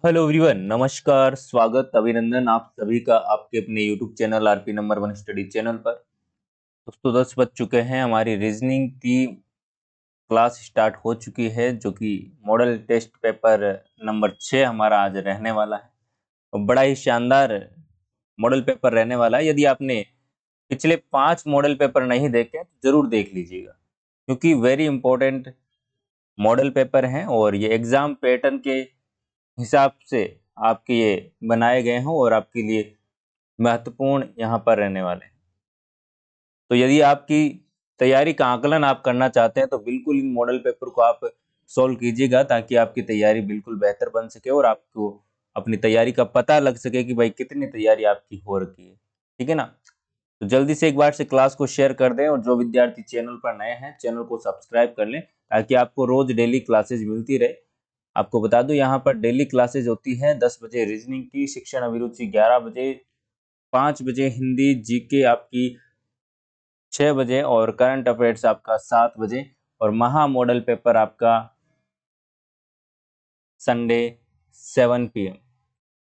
Hello everyone, नमस्कार, स्वागत, अभिनंदन आप सभी का आपके अपने YouTube channel RP number 1 study channel पर। दोस्तों 10 बज चुके हैं, हमारी रीजनिंग की क्लास स्टार्ट हो चुकी है जो कि मॉडल टेस्ट पेपर नंबर 6 हमारा आज रहने वाला है। और बड़ा ही शानदार मॉडल पेपर रहने वाला है। यदि आपने पिछले 5 मॉडल पेपर नहीं देखे तो जरूर देख लीजिएगा, क्योंकि वेरी इंपॉर्टेंट मॉडल पेपर हैं और ये एग्जाम पैटर्न के हिसाब से आपके ये बनाए गए हों और आपके लिए महत्वपूर्ण यहाँ पर रहने वाले हैं। तो यदि आपकी तैयारी का आकलन आप करना चाहते हैं तो बिल्कुल इन मॉडल पेपर को आप सॉल्व कीजिएगा, ताकि आपकी तैयारी बिल्कुल बेहतर बन सके और आपको अपनी तैयारी का पता लग सके कि भाई कितनी तैयारी आपकी हो रखी है। ठीक है ना? तो जल्दी से एक बार से क्लास को शेयर कर दें, और जो विद्यार्थी चैनल पर नए हैं चैनल को सब्सक्राइब कर लें, ताकि आपको रोज डेली क्लासेज मिलती रहे। आपको बता दूं, यहाँ पर डेली क्लासेज होती हैं 10 बजे रीजनिंग की, शिक्षण अभिरुचि 11 बजे, 5 बजे हिंदी जीके आपकी 6 बजे, और करंट अफेयर्स आपका 7 बजे, और महा मॉडल पेपर आपका संडे 7 PM।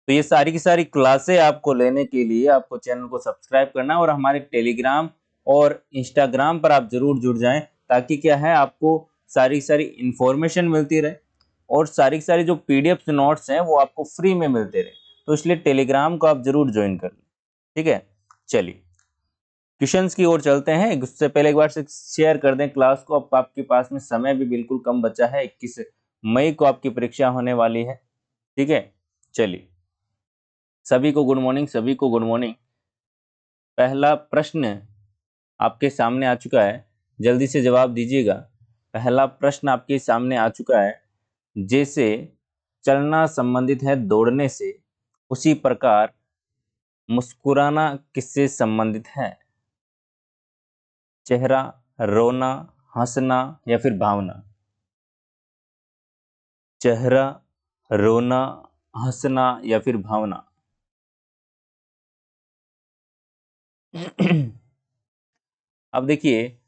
तो ये सारी की सारी क्लासें आपको लेने के लिए आपको चैनल को सब्सक्राइब करना है और हमारे टेलीग्राम और इंस्टाग्राम पर आप जरूर जुड़ जाएं, ताकि क्या है आपको सारी सारी इंफॉर्मेशन मिलती रहे और सारी सारी जो पीडीएफ नोट्स हैं वो आपको फ्री में मिलते रहे। तो इसलिए टेलीग्राम को आप जरूर ज्वाइन कर लें। ठीक है, चलिए क्वेश्चंस की ओर चलते हैं। उससे पहले एक बार से शेयर कर दें क्लास को। अब आपके पास में समय भी बिल्कुल कम बचा है, 21 मई को आपकी परीक्षा होने वाली है। ठीक है, चलिए सभी को गुड मॉर्निंग, सभी को गुड मॉर्निंग। पहला प्रश्न आपके सामने आ चुका है, जल्दी से जवाब दीजिएगा। पहला प्रश्न आपके सामने आ चुका है, जैसे चलना संबंधित है दौड़ने से, उसी प्रकार मुस्कुराना किससे संबंधित है? चेहरा, रोना, हंसना या फिर भावना? चेहरा, रोना, हंसना या फिर भावना? अब देखिए,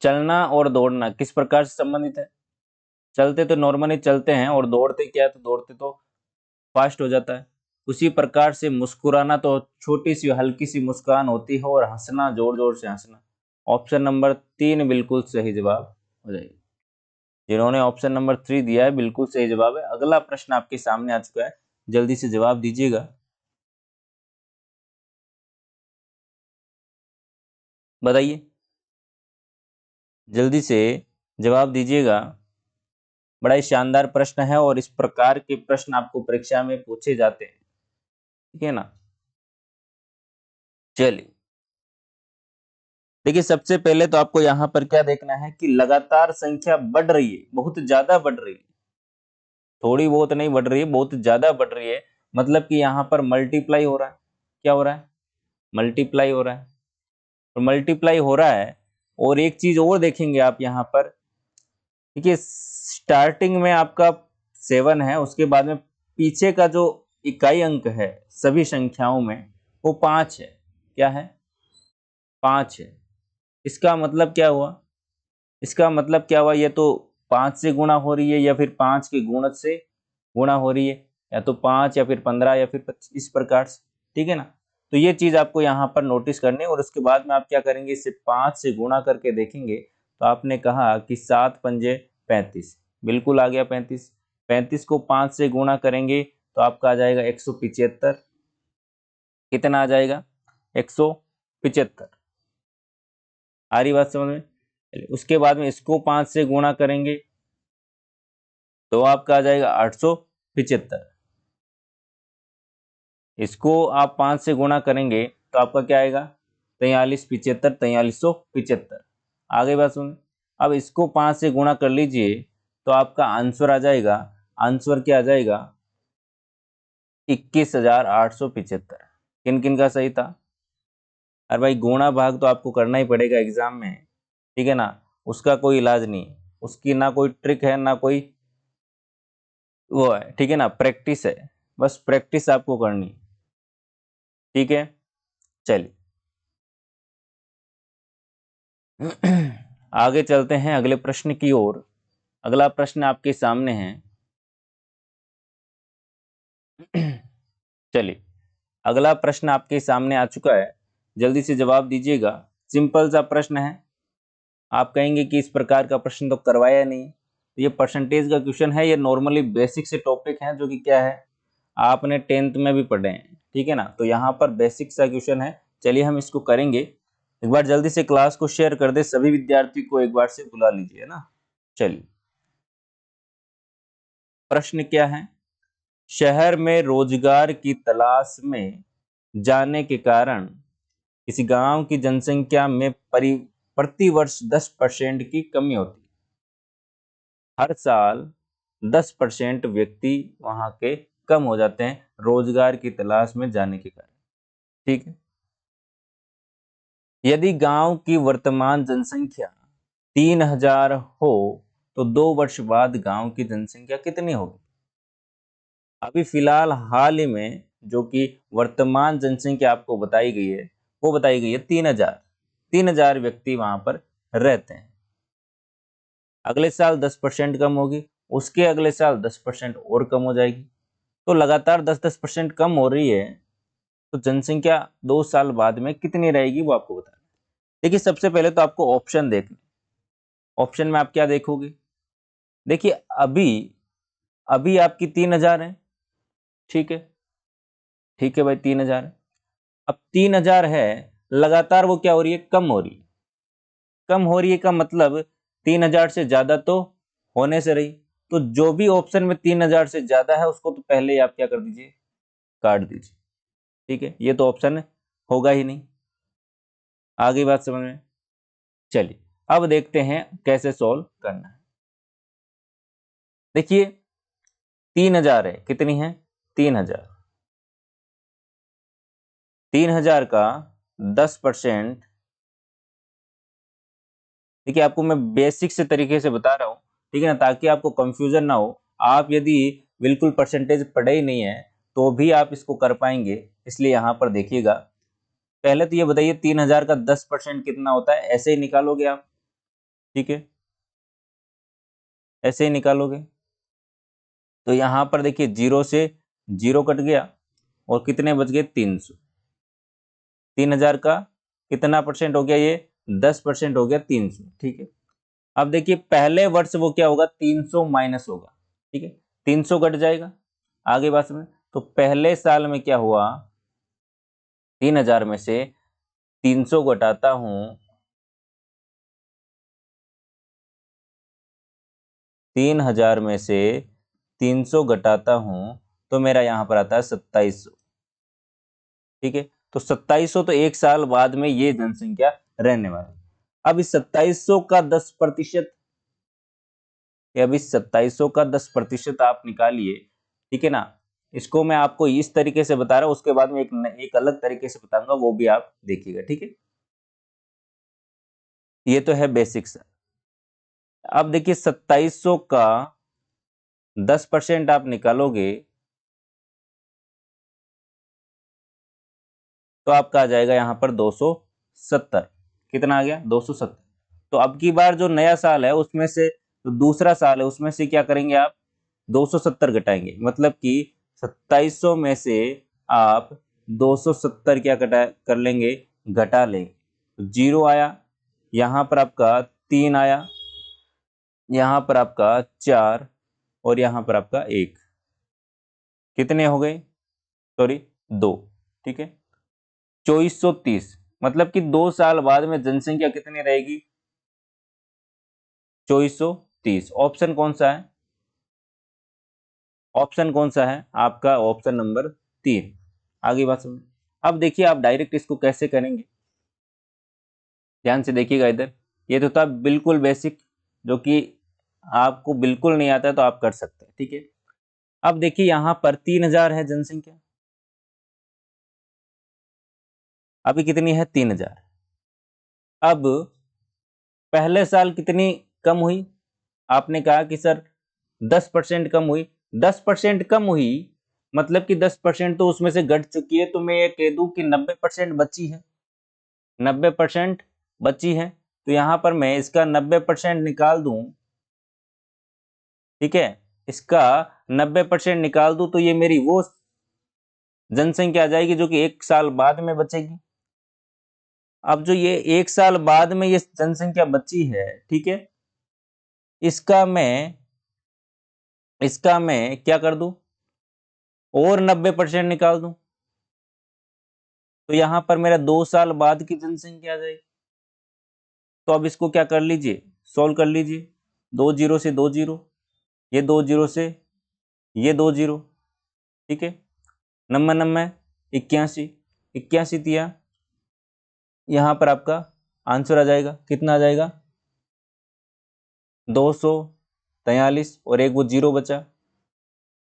चलना और दौड़ना किस प्रकार से संबंधित है? चलते तो नॉर्मली चलते हैं, और दौड़ते क्या है, तो दौड़ते तो फास्ट हो जाता है। उसी प्रकार से मुस्कुराना तो छोटी सी हल्की सी मुस्कान होती है, और हंसना जोर जोर से हंसना। ऑप्शन नंबर 3 बिल्कुल सही जवाब हो जाएगा। जिन्होंने ऑप्शन नंबर 3 दिया है बिल्कुल सही जवाब है। अगला प्रश्न आपके सामने आ चुका है, जल्दी से जवाब दीजिएगा। बताइए, जल्दी से जवाब दीजिएगा। बड़ा ही शानदार प्रश्न है और इस प्रकार के प्रश्न आपको परीक्षा में पूछे जाते हैं। ठीक है ना? चलिए देखिए, सबसे पहले तो आपको यहाँ पर क्या देखना है कि लगातार संख्या बढ़ रही है, बहुत ज्यादा बढ़ रही है। थोड़ी बहुत नहीं बढ़ रही है, बहुत ज्यादा बढ़ रही है। मतलब कि यहाँ पर मल्टीप्लाई हो रहा है। क्या हो रहा है? मल्टीप्लाई हो रहा है। और मल्टीप्लाई हो रहा है, और एक चीज और देखेंगे आप यहाँ पर। देखिए, स्टार्टिंग में आपका 7 है, उसके बाद में पीछे का जो इकाई अंक है सभी संख्याओं में वो 5 है। क्या है? 5 है। इसका मतलब क्या हुआ? इसका मतलब क्या हुआ? ये तो 5 से गुणा हो रही है, या फिर 5 के गुणज से गुणा हो रही है, या तो 5 या फिर 15 या फिर 25, इस प्रकार से। ठीक है ना? तो ये चीज आपको यहाँ पर नोटिस करनी है, और उसके बाद में आप क्या करेंगे, इसे 5 से गुणा करके देखेंगे। तो आपने कहा कि 7 पंजे 35, बिल्कुल आ गया 35। 35 को 5 से गुणा करेंगे तो आपका आ जाएगा 175। कितना आ जाएगा? 175। आ रही बात समझ में? उसके बाद में इसको 5 से गुणा करेंगे तो आपका आ जाएगा 875। इसको आप 5 से गुणा करेंगे तो आपका क्या आएगा? 43 75, 4375। आ गई बात समझ? अब इसको 5 से गुणा कर लीजिए तो आपका आंसर आ जाएगा। आंसर क्या आ जाएगा? 21,875। किन किन का सही था? अरे भाई, गुणा भाग तो आपको करना ही पड़ेगा एग्जाम में। ठीक है ना? उसका कोई इलाज नहीं, उसकी ना कोई ट्रिक है ना कोई वो है। ठीक है ना? प्रैक्टिस है, बस प्रैक्टिस आपको करनी। ठीक है, चलिए आगे चलते हैं अगले प्रश्न की ओर। अगला प्रश्न आपके सामने है, चलिए, अगला प्रश्न आपके सामने आ चुका है, जल्दी से जवाब दीजिएगा। सिंपल सा प्रश्न है। आप कहेंगे कि इस प्रकार का प्रश्न तो करवाया नहीं। तो ये परसेंटेज का क्वेश्चन है, ये नॉर्मली बेसिक से टॉपिक है जो कि क्या है, आपने 10th में भी पढ़े हैं, ठीक है ना। तो यहाँ पर बेसिक सा क्वेश्चन है। चलिए हम इसको करेंगे। एक बार जल्दी से क्लास को शेयर कर दे, सभी विद्यार्थी को एक बार से बुला लीजिए ना। चलिए, प्रश्न क्या है। शहर में रोजगार की तलाश में जाने के कारण किसी गांव की जनसंख्या में प्रति वर्ष 10% की कमी होती है। हर साल 10% व्यक्ति वहां के कम हो जाते हैं रोजगार की तलाश में जाने के कारण, ठीक है। यदि गांव की वर्तमान जनसंख्या 3000 हो तो 2 वर्ष बाद गांव की जनसंख्या कितनी होगी। अभी फिलहाल हाल ही में जो कि वर्तमान जनसंख्या आपको बताई गई है, वो बताई गई है 3000 व्यक्ति वहां पर रहते हैं। अगले साल 10% कम होगी, उसके अगले साल 10% और कम हो जाएगी। तो लगातार 10-10% कम हो रही है, तो जनसंख्या 2 साल बाद में कितनी रहेगी वो आपको बताना। देखिए, सबसे पहले तो आपको ऑप्शन देखना। ऑप्शन में आप क्या देखोगे। देखिए, अभी अभी आपकी 3000 है, ठीक है, ठीक है भाई, 3000 है। अब 3000 है, लगातार वो क्या हो रही है, कम हो रही है। कम हो रही है का मतलब 3000 से ज्यादा तो होने से रही। तो जो भी ऑप्शन में 3000 से ज्यादा है उसको तो पहले ही आप क्या कर दीजिए, काट दीजिए, ठीक है। ये तो ऑप्शन होगा ही नहीं। आगे बात समझ में। चलिए, अब देखते हैं कैसे सॉल्व करना है। देखिए, 3000 है, कितनी है, 3000। 3000 का 10%, देखिए आपको मैं बेसिक से तरीके से बता रहा हूँ, ठीक है ना, ताकि आपको कंफ्यूजन ना हो। आप यदि बिल्कुल परसेंटेज पढ़े ही नहीं है तो भी आप इसको कर पाएंगे, इसलिए यहाँ पर देखिएगा। पहले तो ये बताइए 3000 का 10% कितना होता है, ऐसे ही निकालोगे आप, ठीक है, ऐसे ही निकालोगे। तो यहाँ पर देखिए 0 से 0 कट गया और कितने बच गए, 300। 3000 का कितना परसेंट हो गया, ये 10% हो गया, 300, ठीक है। अब देखिए पहले वर्ष वो क्या होगा, 300 माइनस होगा, ठीक है, 300 कट जाएगा। आगे बात में, तो पहले साल में क्या हुआ, 3000 में से 300 घटाता हूं, 3000 में से 300 घटाता हूं तो मेरा यहां पर आता है 2700, ठीक है। तो 2700 तो एक साल बाद में ये जनसंख्या रहने वाली। अब इस 2700 का 10%, अब इस 2700 का 10% आप निकालिए, ठीक है ना। इसको मैं आपको इस तरीके से बता रहा हूं, उसके बाद में एक अलग तरीके से बताऊंगा, वो भी आप देखिएगा, ठीक है। ये तो है बेसिक्स। अब देखिए 2700 का 10% आप निकालोगे तो आपका आ जाएगा यहाँ पर 270। कितना आ गया, 270। तो अब की बार जो नया साल है उसमें से, जो दूसरा साल है उसमें से क्या करेंगे आप, 270 घटाएंगे। मतलब कि 2700 में से आप 270 क्या कर लेंगे, घटा लेंगे। तो 0 आया, यहाँ पर आपका 3 आया, यहाँ पर आपका 4 और यहाँ पर आपका 1। कितने हो गए, सॉरी 2, ठीक है। 2430, मतलब कि 2 साल बाद में जनसंख्या कितनी रहेगी, 2430। ऑप्शन कौन सा है, ऑप्शन कौन सा है आपका, ऑप्शन नंबर 3। आगे बात समझ। अब देखिए आप डायरेक्ट इसको कैसे करेंगे, ध्यान से देखिएगा इधर। ये तो था बिल्कुल बेसिक, जो कि आपको बिल्कुल नहीं आता है तो आप कर सकते हैं, ठीक है। अब देखिए यहाँ पर 3000 है जनसंख्या, अभी कितनी है, 3000। अब पहले साल कितनी कम हुई, आपने कहा कि सर 10% कम हुई। 10% कम हुई मतलब कि 10% तो उसमें से घट चुकी है, तो मैं ये कह दूं कि 90% बची है, 90% बची है। तो यहां पर मैं इसका 90% निकाल दूं, ठीक है, इसका 90% निकाल दूं तो ये मेरी वो जनसंख्या आ जाएगी जो कि 1 साल बाद में बचेगी। अब जो ये 1 साल बाद में ये जनसंख्या बची है, ठीक है, इसका मैं क्या कर दूं, और 90% निकाल दूं, तो यहां पर मेरा 2 साल बाद की जनसंख्या आ जाएगी। तो अब इसको क्या कर लीजिए, सोल्व कर लीजिए। 2 जीरो से 2 जीरो, ये 2 जीरो से ये 2 जीरो, ठीक है, नम्बर नम्बर 81, 81 दिया, यहां पर आपका आंसर आ जाएगा, कितना आ जाएगा, 243, और एक वो जीरो बचा,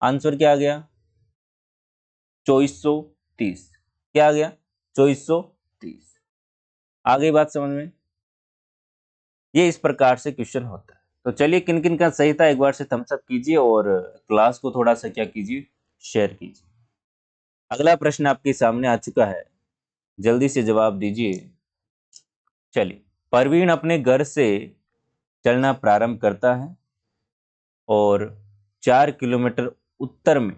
आंसर क्या आ गया, 2430। क्या आ गया, 2430। आ गई बात समझ में। ये इस प्रकार से क्वेश्चन होता है। तो चलिए, किन किन का सही था एक बार से थम्स अप कीजिए और क्लास को थोड़ा सा क्या कीजिए, शेयर कीजिए। अगला प्रश्न आपके सामने आ चुका है, जल्दी से जवाब दीजिए। चलिए, परवीन अपने घर से चलना प्रारंभ करता है और 4 किलोमीटर उत्तर में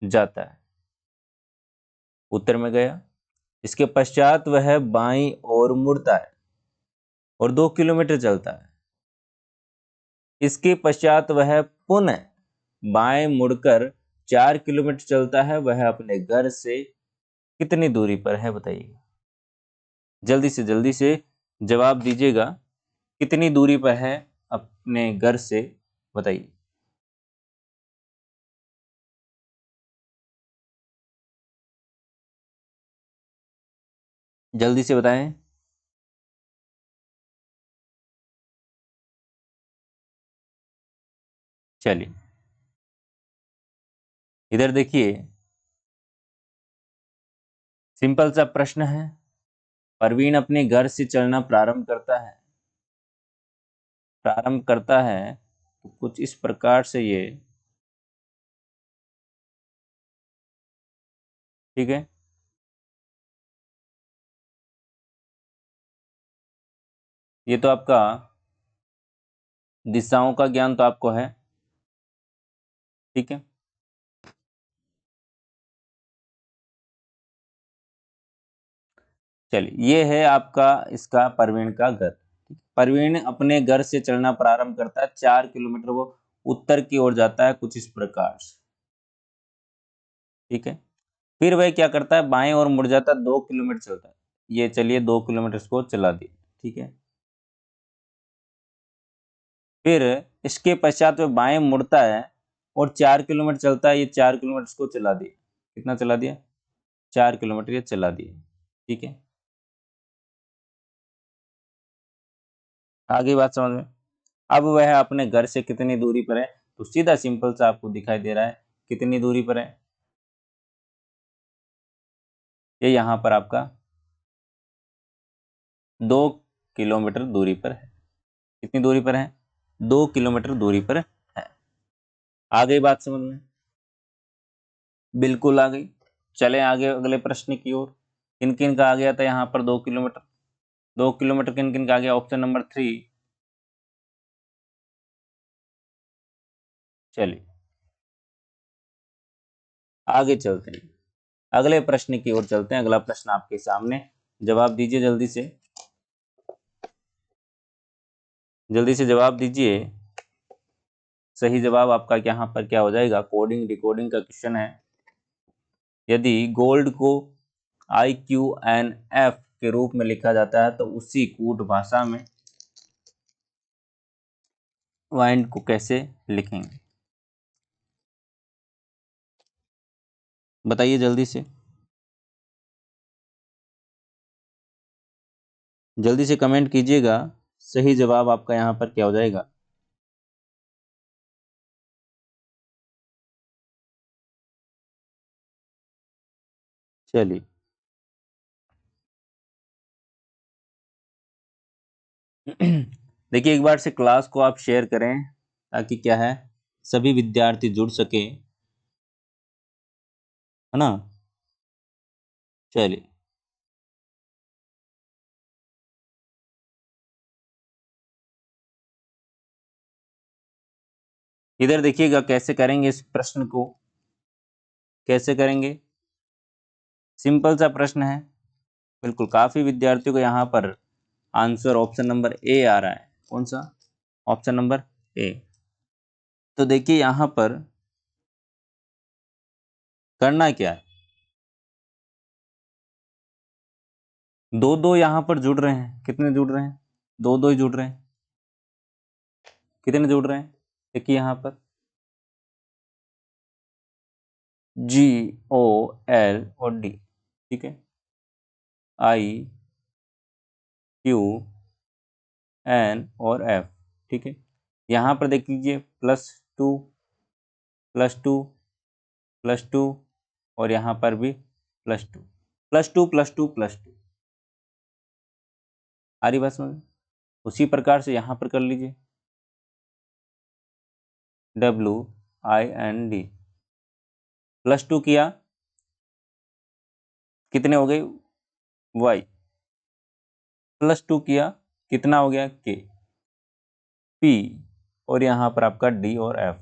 जाता है। उत्तर में गया, इसके पश्चात वह बाईं ओर मुड़ता है और 2 किलोमीटर चलता है। इसके पश्चात वह पुनः बाएं मुड़कर 4 किलोमीटर चलता है। वह अपने घर से कितनी दूरी पर है, बताइएगा। जल्दी से जवाब दीजिएगा, कितनी दूरी पर है अपने घर से, बताइए। जल्दी से बताएं। चलिए, इधर देखिए, सिंपल सा प्रश्न है। परवीन अपने घर से चलना प्रारंभ करता है तो कुछ इस प्रकार से ये, ठीक है, ये तो आपका दिशाओं का ज्ञान तो आपको है, ठीक है। चलिए, ये है आपका इसका परवीन का घर। परवीन अपने घर से चलना प्रारंभ करता है, 4 किलोमीटर वो उत्तर की ओर जाता है, कुछ इस प्रकार से, ठीक है। फिर वह क्या करता है, बाएं ओर मुड़ जाता है, 2 किलोमीटर चलता है। ये चलिए 2 किलोमीटर को चला दिया, ठीक है। फिर इसके पश्चात वह बाएं मुड़ता है और 4 किलोमीटर चलता है। ये 4 किलोमीटर को चला दिया, कितना चला दिया, 4 किलोमीटर ये चला दिया, ठीक है। आगे बात समझ में। अब वह अपने घर से कितनी दूरी पर है, तो सीधा सिंपल सा आपको दिखाई दे रहा है, कितनी दूरी पर है, ये यहां पर आपका 2 किलोमीटर दूरी पर है। कितनी दूरी पर है, 2 किलोमीटर दूरी पर है। आ गई बात समझ में, बिल्कुल आ गई। चले आगे अगले प्रश्न की ओर। किन किन का आ गया था यहाँ पर 2 किलोमीटर, 2 किलोमीटर किन किन का आ गया, ऑप्शन नंबर 3। चलिए आगे चलते हैं, अगले प्रश्न की ओर चलते हैं। अगला प्रश्न आपके सामने, जवाब दीजिए जल्दी से जवाब दीजिए। सही जवाब आपका यहाँ पर क्या हो जाएगा, कोडिंग डिकोडिंग का क्वेश्चन है। यदि गोल्ड को IQNF के रूप में लिखा जाता है तो उसी कूट भाषा में वाइंड को कैसे लिखेंगे, बताइए जल्दी से कमेंट कीजिएगा। सही जवाब आपका यहाँ पर क्या हो जाएगा। चलिए देखिए, एक बार से क्लास को आप शेयर करें ताकि क्या है, सभी विद्यार्थी जुड़ सके, है ना। चलिए, इधर देखिएगा कैसे करेंगे इस प्रश्न को, कैसे करेंगे। सिंपल सा प्रश्न है, बिल्कुल। काफी विद्यार्थियों को यहाँ पर आंसर ऑप्शन नंबर ए आ रहा है। कौन सा? Option number A. तो देखिए यहाँ पर करना क्या है, दो दो यहाँ पर जुड़ रहे हैं। कितने जुड़ रहे हैं? दो दो ही जुड़ रहे हैं। कितने जुड़ रहे हैं? देखिए यहाँ पर जी ओ एल और डी, ठीक है, आई क्यू एन और एफ, ठीक है। यहाँ पर देख लीजिए +2 +2 +2 और यहाँ पर भी +2 +2 +2 +2। आ रही बात समझ? उसी प्रकार से यहाँ पर कर लीजिए WIND +2 किया, कितने हो गए? Y +2 किया, कितना हो गया? K P और यहाँ पर आपका D और F।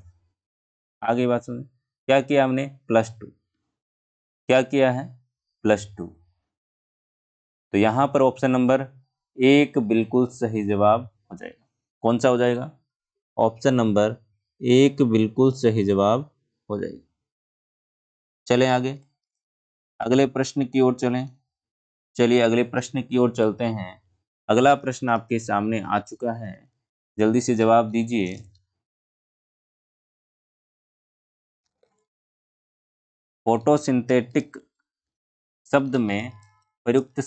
आगे बात समझ? क्या किया हमने? +2। क्या किया है? +2। तो यहाँ पर ऑप्शन नंबर एक बिल्कुल सही जवाब हो जाएगा। कौन सा हो जाएगा? ऑप्शन नंबर एक बिल्कुल सही जवाब हो जाएगा। चलें आगे, अगले प्रश्न की ओर चलें। चलिए अगले प्रश्न की ओर चलते हैं। अगला प्रश्न आपके सामने आ चुका है, जल्दी से जवाब दीजिए। फोटोसिंथेटिक शब्द में प्रयुक्त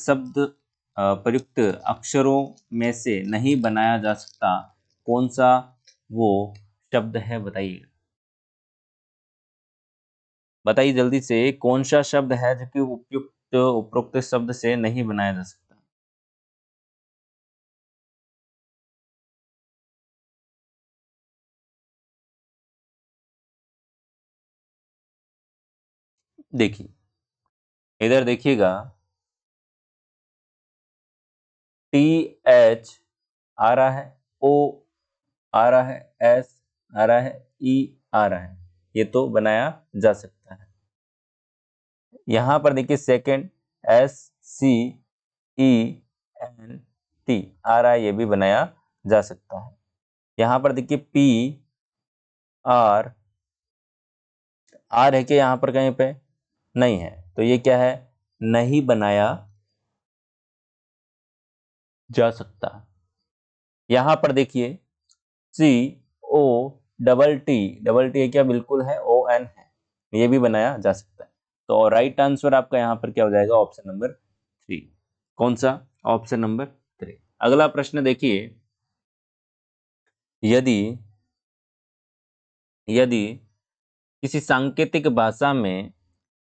अक्षरों में से नहीं बनाया जा सकता, कौन सा वो शब्द है? बताइए, बताइए जल्दी से, कौन सा शब्द है जो कि उपरोक्त शब्द से नहीं बनाया जा सकता? देखिए इधर देखिएगा, TH आ रहा है, O आ रहा है, S आ रहा है, E आ रहा है, ये तो बनाया जा सकता है। यहाँ पर देखिए सेकंड SCENT आ रहा है, ये भी बनाया जा सकता है। यहाँ पर देखिए PR है कि यहाँ पर कहीं पे नहीं है, तो ये क्या है? नहीं बनाया जा सकता। यहाँ पर देखिए COTT है क्या? बिल्कुल है, ON है, ये भी बनाया जा सकता है। तो राइट आंसर आपका यहाँ पर क्या हो जाएगा? Option number 3। कौन सा? Option number 3। अगला प्रश्न देखिए, यदि यदि किसी सांकेतिक भाषा में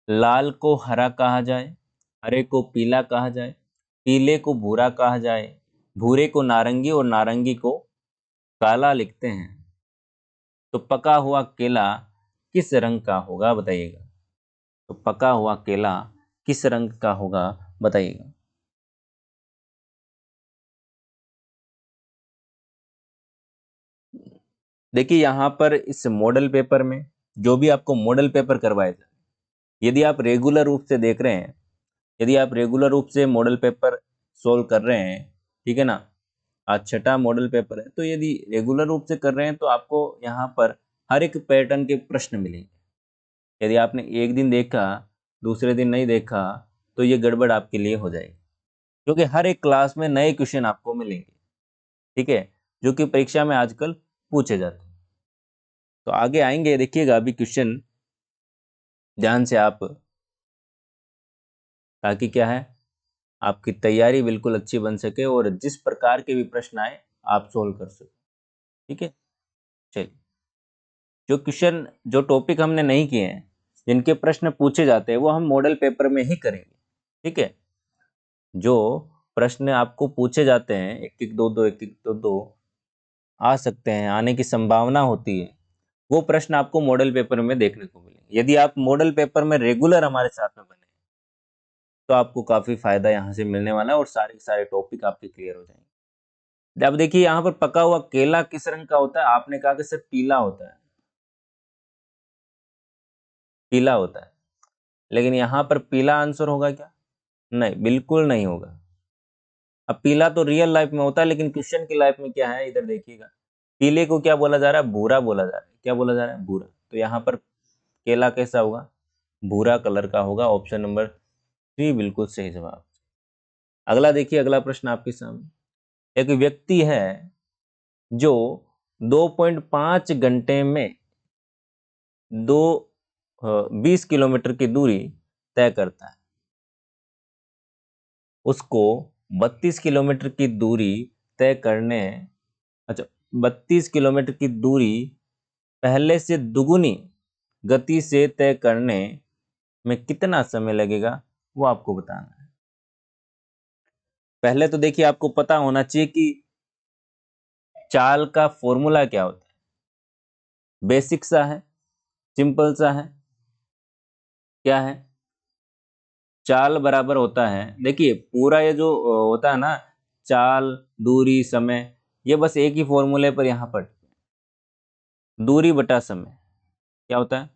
लाल को हरा कहा जाए, हरे को पीला कहा जाए, पीले को भूरा कहा जाए, भूरे को नारंगी और नारंगी को काला लिखते हैं, तो पका हुआ केला किस रंग का होगा? बताइएगा। तो पका हुआ केला किस रंग का होगा? बताइएगा। देखिए यहाँ पर इस मॉडल पेपर में, जो भी आपको मॉडल पेपर करवाए जाए, यदि आप रेगुलर रूप से देख रहे हैं, यदि आप रेगुलर रूप से मॉडल पेपर सोल्व कर रहे हैं, ठीक है ना, आज छठा मॉडल पेपर है, तो यदि रेगुलर रूप से कर रहे हैं तो आपको यहाँ पर हर एक पैटर्न के प्रश्न मिलेंगे। यदि आपने एक दिन देखा, दूसरे दिन नहीं देखा, तो ये गड़बड़ आपके लिए हो जाएगी, क्योंकि हर एक क्लास में नए क्वेश्चन आपको मिलेंगे, ठीक है, जो कि परीक्षा में आजकल पूछे जाते हैं। तो आगे आएंगे, देखिएगा अभी क्वेश्चन ध्यान से आप, ताकि क्या है, आपकी तैयारी बिल्कुल अच्छी बन सके और जिस प्रकार के भी प्रश्न आए आप सोल्व कर सको, ठीक है। चलिए, जो क्वेश्चन, जो टॉपिक हमने नहीं किए हैं, जिनके प्रश्न पूछे जाते हैं, वो हम मॉडल पेपर में ही करेंगे, ठीक है। जो प्रश्न आपको पूछे जाते हैं, एक एक दो दो आ सकते हैं, आने की संभावना होती है, वो प्रश्न आपको मॉडल पेपर में देखने को मिलेंगे। यदि आप मॉडल पेपर में रेगुलर हमारे साथ में बने, तो आपको काफी फायदा यहाँ से मिलने वाला है और सारे के सारे टॉपिक आपके क्लियर हो जाएंगे। अब देखिए यहाँ पर पका हुआ केला किस रंग का होता है? आपने कहा कि सर पीला होता है, पीला होता है। लेकिन यहाँ पर पीला आंसर होगा क्या? नहीं, बिल्कुल नहीं होगा। अब पीला तो रियल लाइफ में होता है, लेकिन क्वेश्चन की लाइफ में क्या है, इधर देखिएगा, पीले को क्या बोला जा रहा है? भूरा बोला जा रहा है। क्या बोला जा रहा है? भूरा। तो यहाँ पर केला कैसा होगा? भूरा कलर का होगा। ऑप्शन नंबर 3 बिल्कुल सही जवाब। अगला देखिए, अगला प्रश्न आपके सामने। एक व्यक्ति है जो 2.5 घंटे में 20 किलोमीटर की दूरी तय करता है। उसको 32 किलोमीटर की दूरी तय करने, अच्छा, 32 किलोमीटर की दूरी पहले से दुगुनी गति से तय करने में कितना समय लगेगा, वो आपको बताना है। पहले तो देखिए, आपको पता होना चाहिए कि चाल का फॉर्मूला क्या होता है। बेसिक सा है, सिंपल सा है, क्या है? चाल बराबर होता है, देखिए पूरा ये जो होता है ना, चाल, दूरी, समय, ये बस एक ही फॉर्मूले पर यहाँ पर दूरी बटा समय क्या होता है?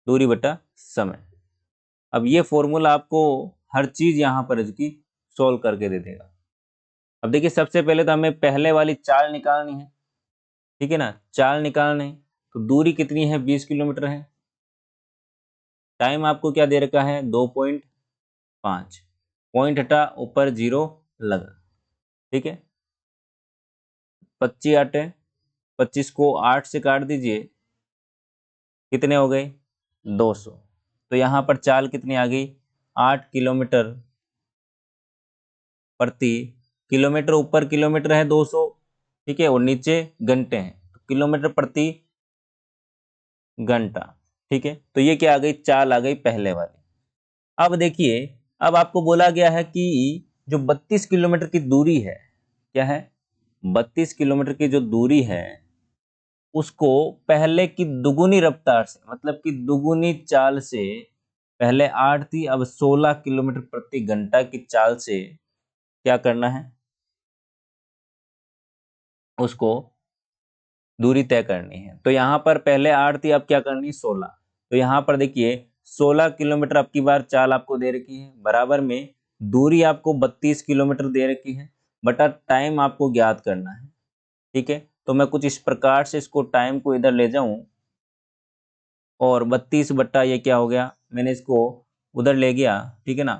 दूरी बटा समय। अब ये फॉर्मूला आपको हर चीज यहाँ पर इसकी सोल्व करके दे देगा। अब देखिए, सबसे पहले तो हमें पहले वाली चाल निकालनी है, ठीक है ना? चाल निकालनी है तो दूरी कितनी है? 20 किलोमीटर है। टाइम आपको क्या दे रखा है? 2.5। पॉइंट हटा, ऊपर 0 लगा, ठीक है। 25 आटे 25 को 8 से काट दीजिए, कितने हो गए? 200। तो यहाँ पर चाल कितनी आ गई? 8 किलोमीटर प्रति किलोमीटर। ऊपर किलोमीटर है 200, ठीक है, और नीचे घंटे हैं, तो किलोमीटर प्रति घंटा, ठीक है। तो ये क्या आ गई? चाल आ गई पहले वाली। अब देखिए, अब आपको बोला गया है कि जो 32 किलोमीटर की दूरी है, क्या है? 32 किलोमीटर की जो दूरी है, उसको पहले की दुगुनी रफ्तार से, मतलब कि दुगुनी चाल से, पहले 8 थी, अब 16 किलोमीटर प्रति घंटा की चाल से क्या करना है? उसको दूरी तय करनी है। तो यहाँ पर पहले 8 थी, अब क्या करनी है? 16। तो यहाँ पर देखिए, 16 किलोमीटर अब की बार चाल आपको दे रखी है, बराबर में दूरी आपको 32 किलोमीटर दे रखी है, बटा टाइम आपको ज्ञात करना है, ठीक है। तो मैं कुछ इस प्रकार से इसको टाइम को इधर ले जाऊं, और 32 बट्टा ये क्या हो गया, मैंने इसको उधर ले गया, ठीक है ना,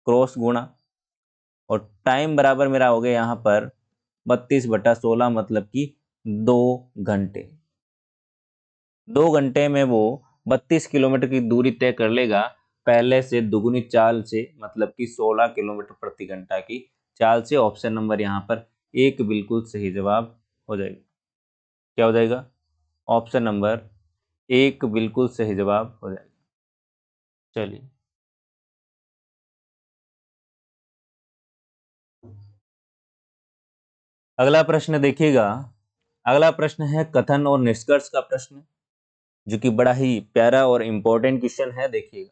क्रॉस गुणा, और टाइम बराबर मेरा हो गया यहाँ पर 32/16, मतलब कि 2 घंटे। 2 घंटे में वो 32 किलोमीटर की दूरी तय कर लेगा, पहले से दुगुनी चाल से, मतलब कि 16 किलोमीटर प्रति घंटा की चाल से। ऑप्शन नंबर यहाँ पर 1 बिल्कुल सही जवाब हो जाएगा। क्या हो जाएगा? ऑप्शन नंबर 1 बिल्कुल सही जवाब हो जाएगा। चलिए, अगला प्रश्न देखिएगा। अगला प्रश्न है कथन और निष्कर्ष का प्रश्न, जो कि बड़ा ही प्यारा और इंपॉर्टेंट क्वेश्चन है। देखिएगा,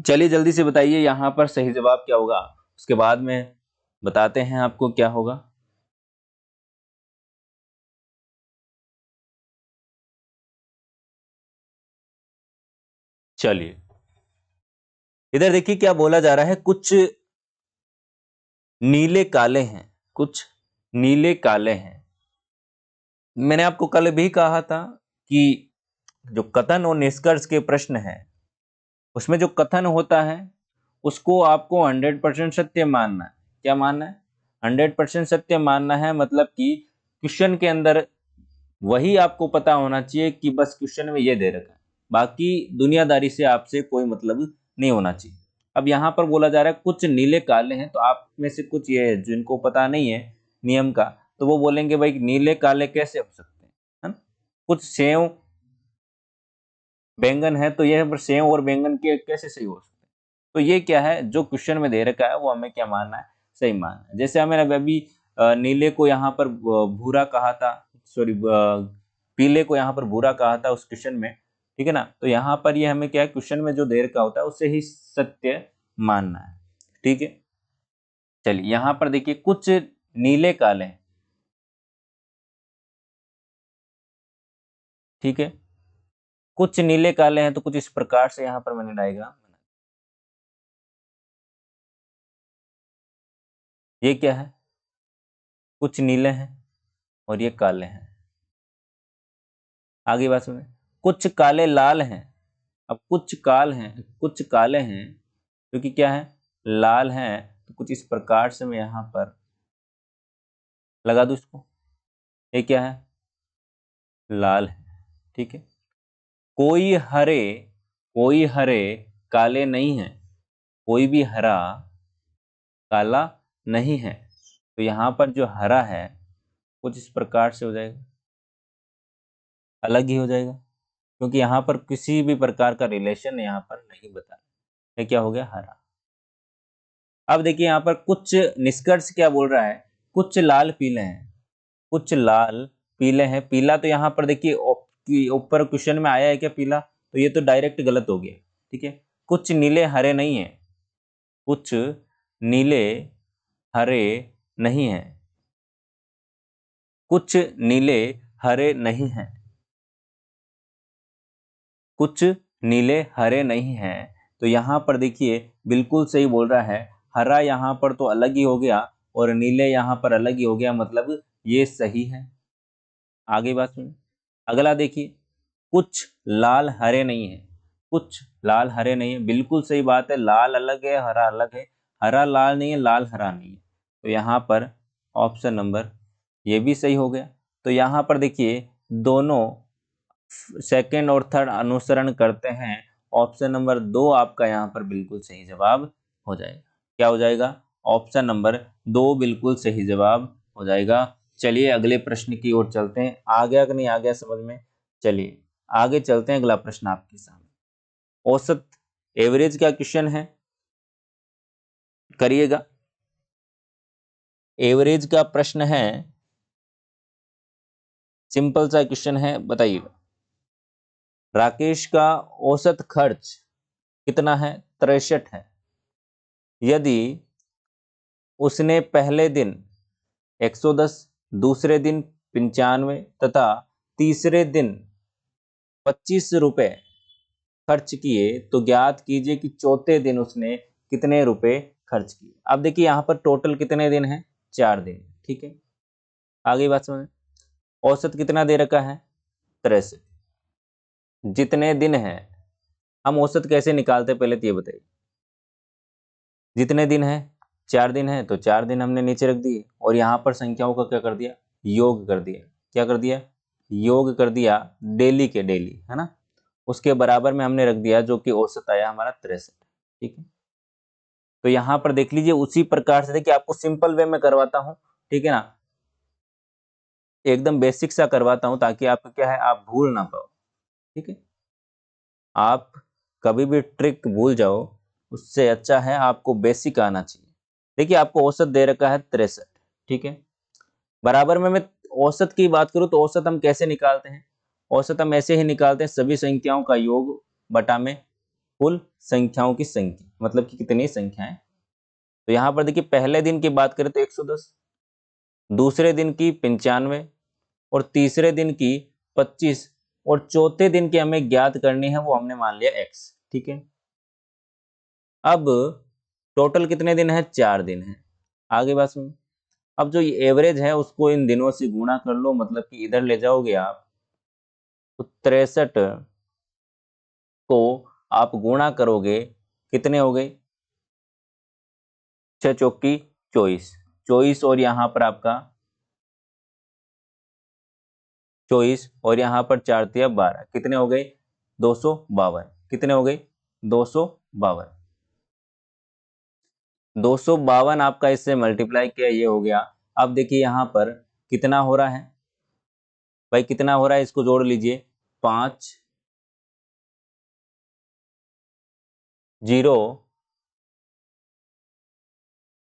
चलिए जल्दी से बताइए यहाँ पर सही जवाब क्या होगा, उसके बाद में बताते हैं आपको क्या होगा। चलिए, इधर देखिए क्या बोला जा रहा है। कुछ नीले काले हैं, कुछ नीले काले हैं। मैंने आपको कल भी कहा था कि जो कथन और निष्कर्ष के प्रश्न हैं, उसमें जो कथन होता है उसको आपको 100% सत्य मानना है। क्या मानना है? 100% सत्य मानना है, मतलब कि क्वेश्चन के अंदर वही आपको पता होना चाहिए कि बस क्वेश्चन में ये दे रखा है, बाकी दुनियादारी से आपसे कोई मतलब नहीं होना चाहिए। अब यहाँ पर बोला जा रहा है कुछ नीले काले हैं, तो आप में से कुछ ये है जिनको पता नहीं है नियम का, तो वो बोलेंगे भाई नीले काले कैसे हो सकते हैं, है ना? कुछ सेव बैंगन है, तो ये पर सेव और बैंगन के कैसे सही हो सकते हैं? तो ये क्या है, जो क्वेश्चन में दे रखा है वो हमें क्या मानना है? सही मानना है। जैसे हमें अभी नीले को यहाँ पर भूरा कहा था, सॉरी, पीले को यहाँ पर भूरा कहा था उस क्वेश्चन में, ठीक है ना। तो यहाँ पर ये हमें क्या है, क्वेश्चन में जो दे रखा होता है उसे ही सत्य मानना है, ठीक है। चलिए, यहाँ पर देखिए कुछ नीले काले हैं। ठीक है। कुछ नीले काले हैं तो कुछ इस प्रकार से यहाँ पर मैंने डायग्राम बना। ये क्या है, कुछ नीले हैं और ये काले हैं। आगे बात सुने, कुछ काले लाल हैं। अब कुछ कुछ काले हैं क्योंकि क्या है, लाल हैं, तो कुछ इस प्रकार से मैं यहाँ पर लगा दूं इसको। ये क्या है, लाल है। ठीक है। कोई हरे कोई हरे काले नहीं है, कोई भी हरा काला नहीं है। तो यहाँ पर जो हरा है कुछ इस प्रकार से हो जाएगा, अलग ही हो जाएगा, क्योंकि यहाँ पर किसी भी प्रकार का रिलेशन यहाँ पर नहीं बता। ये क्या हो गया, हरा। अब देखिए यहाँ पर कुछ निष्कर्ष क्या बोल रहा है, कुछ लाल पीले हैं, कुछ लाल पीले हैं। पीला तो यहाँ पर देखिए ऊपर क्वेश्चन में आया है क्या पीला, तो ये तो डायरेक्ट गलत हो गया। ठीक है। कुछ नीले हरे नहीं है, कुछ नीले हरे नहीं है, कुछ नीले हरे नहीं है, कुछ नीले हरे नहीं हैं। तो यहाँ पर देखिए बिल्कुल सही बोल रहा है, हरा यहाँ पर तो अलग ही हो गया और नीले यहाँ पर अलग ही हो गया, मतलब ये सही है। आगे बात सुनिए, अगला देखिए, कुछ लाल हरे नहीं है, कुछ लाल हरे नहीं है, बिल्कुल सही बात है, लाल अलग है हरा अलग है, हरा लाल नहीं है लाल हरा नहीं है। तो यहाँ पर ऑप्शन नंबर ये भी सही हो गया। तो यहाँ पर देखिए दोनों सेकंड और थर्ड अनुसरण करते हैं, ऑप्शन नंबर 2 आपका यहाँ पर बिल्कुल सही जवाब हो जाएगा। क्या हो जाएगा, ऑप्शन नंबर 2 बिल्कुल सही जवाब हो जाएगा। चलिए अगले प्रश्न की ओर चलते हैं, आ गया कि नहीं आ गया समझ में। चलिए आगे चलते हैं, अगला प्रश्न आपके सामने औसत एवरेज का क्वेश्चन है, करिएगा। एवरेज का प्रश्न है, सिंपल सा क्वेश्चन है, बताइएगा। राकेश का औसत खर्च कितना है, 63 है। यदि उसने पहले दिन 110, दूसरे दिन 95 तथा तीसरे दिन 25 रुपए खर्च किए तो ज्ञात कीजिए कि चौथे दिन उसने कितने रुपए खर्च किए। अब देखिए यहाँ पर टोटल कितने दिन हैं, 4 दिन। ठीक है। आगे बात समझ, औसत कितना दे रखा है, 63। जितने दिन हैं, हम औसत कैसे निकालते हैं पहले तो ये बताइए। जितने दिन है, 4 दिन है, तो 4 दिन हमने नीचे रख दिए और यहाँ पर संख्याओं का क्या कर दिया, योग कर दिया। क्या कर दिया, योग कर दिया, डेली के डेली, है ना। उसके बराबर में हमने रख दिया जो कि औसत आया हमारा 63। ठीक है। तो यहाँ पर देख लीजिए उसी प्रकार से, देखिए आपको सिंपल वे में करवाता हूँ, ठीक है ना, एकदम बेसिक सा करवाता हूँ ताकि आपको क्या है, आप भूल ना पाओ। ठीक है। आप कभी भी ट्रिक भूल जाओ, उससे अच्छा है आपको बेसिक आना चाहिए। देखिए आपको औसत दे रखा है 63। ठीक है। बराबर में मैं औसत की बात करूं तो औसत हम कैसे निकालते हैं, औसत हम ऐसे ही निकालते हैं, सभी संख्याओं का योग बटा में कुल संख्याओं की संख्या, मतलब कि कितनी संख्याएं। तो यहाँ पर देखिए पहले दिन की बात करें तो 110, दूसरे दिन की 95 और तीसरे दिन की 25 और चौथे दिन की हमें ज्ञात करनी है, वो हमने मान लिया x। ठीक है। अब टोटल कितने दिन है, 4 दिन है। आगे बात सुन, अब जो एवरेज है उसको इन दिनों से गुणा कर लो, मतलब कि इधर ले जाओगे आप, तो 63 को आप गुणा करोगे, कितने हो गए, 6 चौकी 24, 24 और यहाँ पर आपका 24 और यहाँ पर 4 तिया 12, कितने हो गए, 252। कितने हो गए, 252। 252 आपका इससे मल्टीप्लाई किया, ये हो गया। अब देखिए यहाँ पर कितना हो रहा है भाई, कितना हो रहा है, इसको जोड़ लीजिए, 5 0,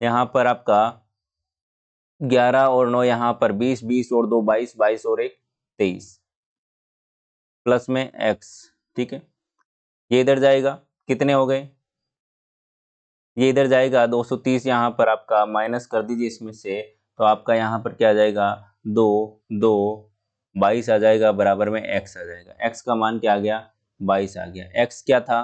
यहाँ पर आपका 11 और 9, यहाँ पर 20, 20 और 2 22, 22 और 1 23, प्लस में x। ठीक है। ये इधर जाएगा, कितने हो गए, ये इधर जाएगा 230, यहाँ पर आपका माइनस कर दीजिए इसमें से, तो आपका यहाँ पर क्या आ जाएगा, 2 2 22 आ जाएगा, बराबर में x आ जाएगा। x का मान क्या आ गया, 22 आ गया। x क्या था,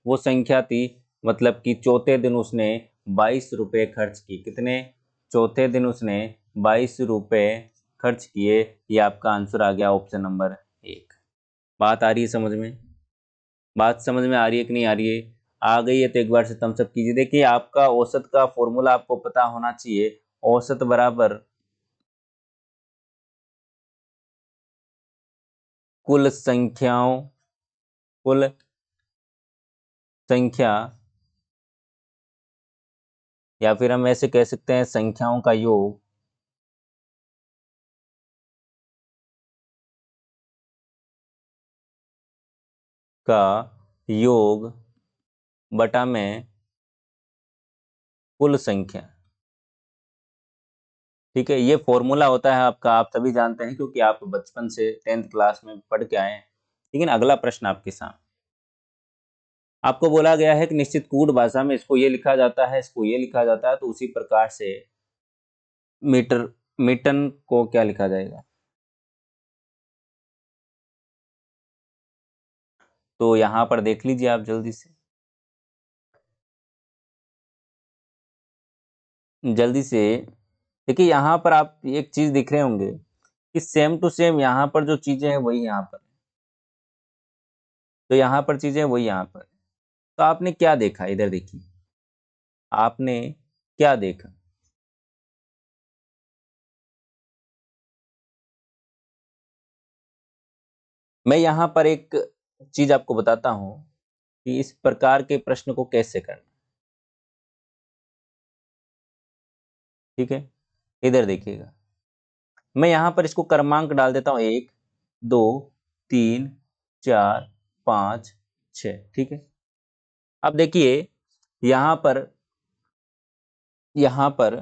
वो संख्या थी, मतलब कि चौथे दिन उसने 22 रुपये खर्च किए। कितने, चौथे दिन उसने 22 रुपये खर्च किए। ये आपका आंसर आ गया ऑप्शन नंबर 1। बात आ रही है समझ में, बात समझ में आ रही है कि नहीं आ रही है? आ गई है तो एक बार से थम्स अप कीजिए। देखिए आपका औसत का फॉर्मूला आपको पता होना चाहिए। औसत बराबर कुल संख्याओं, कुल संख्या, या फिर हम ऐसे कह सकते हैं संख्याओं का योग का योग बटा में कुल संख्या। ठीक है, ये फॉर्मूला होता है आपका, आप सभी जानते हैं क्योंकि आप बचपन से 10th क्लास में पढ़ के आए हैं। लेकिन अगला प्रश्न आपके सामने, आपको बोला गया है कि निश्चित कूट भाषा में इसको ये लिखा जाता है, इसको ये लिखा जाता है, तो उसी प्रकार से मीटर, मीटन को क्या लिखा जाएगा। तो यहाँ पर देख लीजिए आप जल्दी से, जल्दी से देखिए। यहाँ पर आप एक चीज दिख रहे होंगे कि सेम टू सेम यहाँ पर जो चीजें हैं वही यहाँ पर, तो यहाँ पर चीजें वही यहाँ पर। तो आपने क्या देखा, इधर देखिए, आपने क्या देखा। मैं यहाँ पर एक चीज आपको बताता हूँ कि इस प्रकार के प्रश्न को कैसे करना। ठीक है, इधर देखिएगा, मैं यहाँ पर इसको क्रमांक डाल देता हूँ, 1 2 3 4 5 6। ठीक है, अब देखिए यहाँ पर, यहाँ पर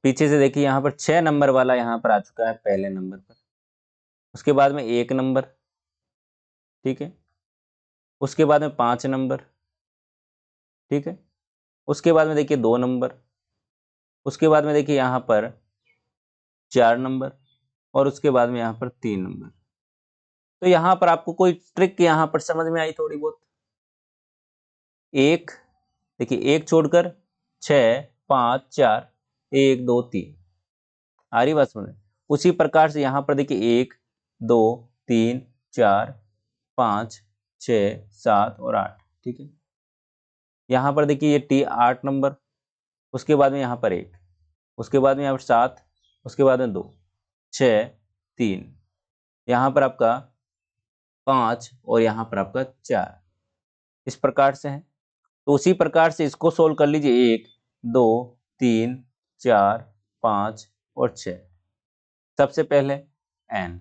पीछे से देखिए, यहाँ पर 6 नंबर वाला यहाँ पर आ चुका है पहले नंबर पर, उसके बाद में 1 नंबर। ठीक है, उसके बाद में 5 नंबर। ठीक है, उसके बाद में देखिए 2 नंबर, उसके बाद में देखिए यहाँ पर 4 नंबर, और उसके बाद में यहाँ पर 3 नंबर। तो यहाँ पर आपको कोई ट्रिक यहाँ पर समझ में आई थोड़ी बहुत? एक, देखिए एक छोड़कर 6 5 4 1 2 3, आ रही बात समझ में? उसी प्रकार से यहाँ पर देखिए 1 2 3 4 5 6 7 और 8। ठीक है, यहाँ पर देखिए ये टी 8 नंबर, उसके बाद में यहाँ पर 1, उसके बाद में यहाँ पर 7, उसके बाद में 2 6 3, यहाँ पर आपका 5 और यहाँ पर आपका 4, इस प्रकार से है। तो उसी प्रकार से इसको सोल्व कर लीजिए, 1 2 3 4 5 और 6। सबसे पहले एन,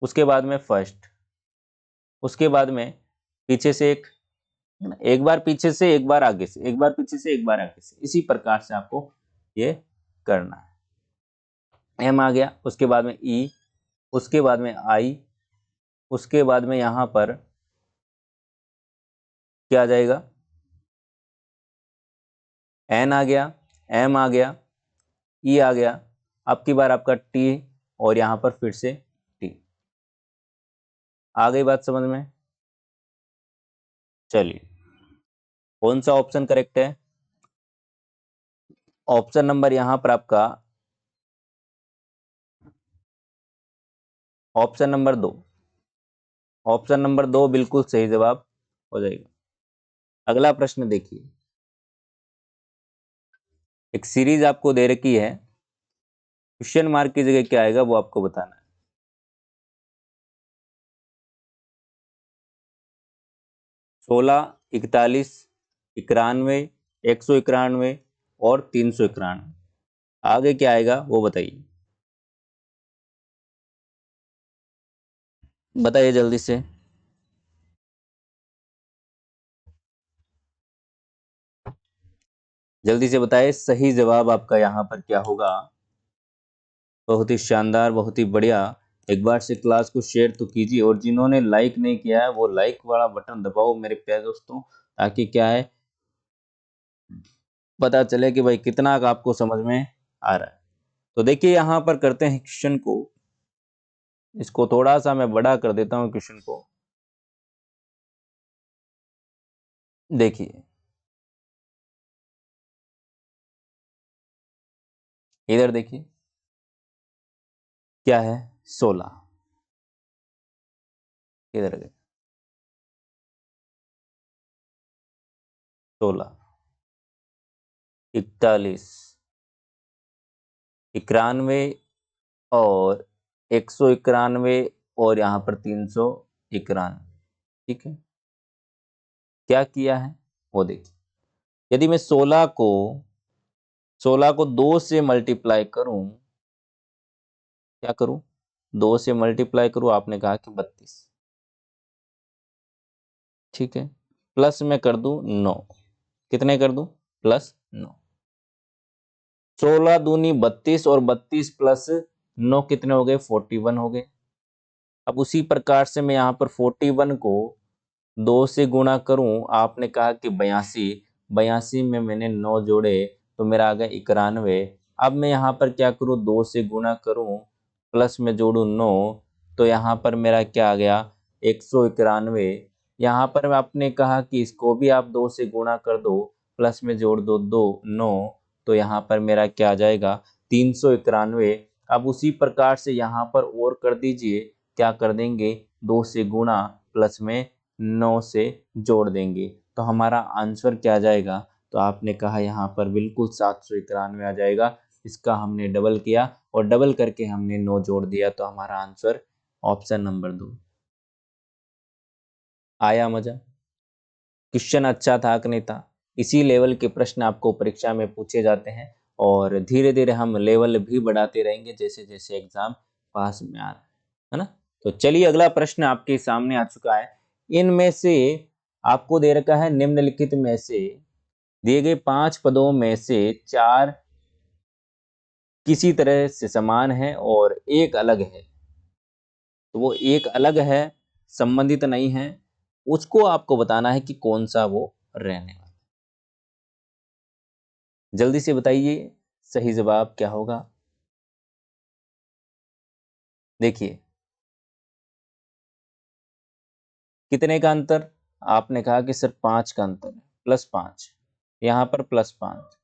उसके बाद में फर्स्ट, उसके बाद में पीछे से एक बार पीछे से, एक बार आगे से, एक बार पीछे से, एक बार आगे से, इसी प्रकार से आपको ये करना है। एम आ गया, उसके बाद में ई, उसके बाद में आई, उसके बाद में यहाँ पर क्या आ जाएगा, एन आ गया, एम आ गया, ई आ गया, अब की बार आपका टी, और यहाँ पर फिर से टी। आ गई बात समझ में? चलिए, कौन सा ऑप्शन करेक्ट है? ऑप्शन नंबर यहाँ पर आपका ऑप्शन नंबर 2, ऑप्शन नंबर 2 बिल्कुल सही जवाब हो जाएगा। अगला प्रश्न देखिए, एक सीरीज आपको दे रखी है, क्वेश्चन मार्क की जगह क्या आएगा वो आपको बताना है। 16 41 91 191 और 391, आगे क्या आएगा वो बताइए, बताइए जल्दी से। जल्दी से बताइए, सही जवाब आपका यहाँ पर क्या होगा? बहुत ही शानदार, बहुत ही बढ़िया। एक बार से क्लास को शेयर तो कीजिए, और जिन्होंने लाइक नहीं किया है वो लाइक वाला बटन दबाओ मेरे प्यारे दोस्तों, ताकि क्या है, पता चले कि भाई कितना का आपको समझ में आ रहा है। तो देखिए यहां पर करते हैं क्वेश्चन को, इसको थोड़ा सा मैं बड़ा कर देता हूं क्वेश्चन को। देखिए इधर देखिए क्या है, 16, इधर गए 16, 41, 91 और 191 और यहाँ पर 391। ठीक है, क्या किया है वो देखिए। यदि मैं 16 को 2 से मल्टीप्लाई करूं, क्या करूं, 2 से मल्टीप्लाई करूं, आपने कहा कि 32। ठीक है, प्लस में कर दूं 9, कितने कर दूं, +9। 16 दूनी 32 और 32 प्लस 9 कितने हो गए, 41 हो गए। अब उसी प्रकार से मैं यहाँ पर 41 को 2 से गुणा करूं, आपने कहा कि 82, 82 में मैंने 9 जोड़े तो मेरा आ गया 91। अब मैं यहाँ पर क्या करूं, 2 से गुणा करूं प्लस में जोड़ू 9, तो यहाँ पर मेरा क्या आ गया, 191। यहाँ पर आपने कहा कि इसको भी आप 2 से गुणा कर दो, प्लस में जोड़ दो 2 9, तो यहाँ पर मेरा क्या आ जाएगा, 391। अब उसी प्रकार से यहाँ पर और कर दीजिए, क्या कर देंगे, 2 से गुणा प्लस में 9 से जोड़ देंगे, तो हमारा आंसर क्या आ जाएगा, तो आपने कहा यहाँ पर बिल्कुल 791 आ जाएगा। इसका हमने डबल किया और डबल करके हमने 9 जोड़ दिया, तो हमारा आंसर ऑप्शन नंबर 2। आया मजा? क्वेश्चन अच्छा था कि नहीं था? इसी लेवल के प्रश्न आपको परीक्षा में पूछे जाते हैं और धीरे धीरे हम लेवल भी बढ़ाते रहेंगे जैसे जैसे एग्जाम पास में आ रहा है ना। तो चलिए अगला प्रश्न आपके सामने आ चुका है। इनमें से आपको दे रखा है, निम्नलिखित में से दिए गए 5 पदों में से 4 किसी तरह से समान है और एक अलग है। तो वो एक अलग है, संबंधित नहीं है, उसको आपको बताना है कि कौन सा वो रहने वाला। जल्दी से बताइए सही जवाब क्या होगा। देखिए कितने का अंतर, आपने कहा कि सर 5 का अंतर है, +5, यहाँ पर +5,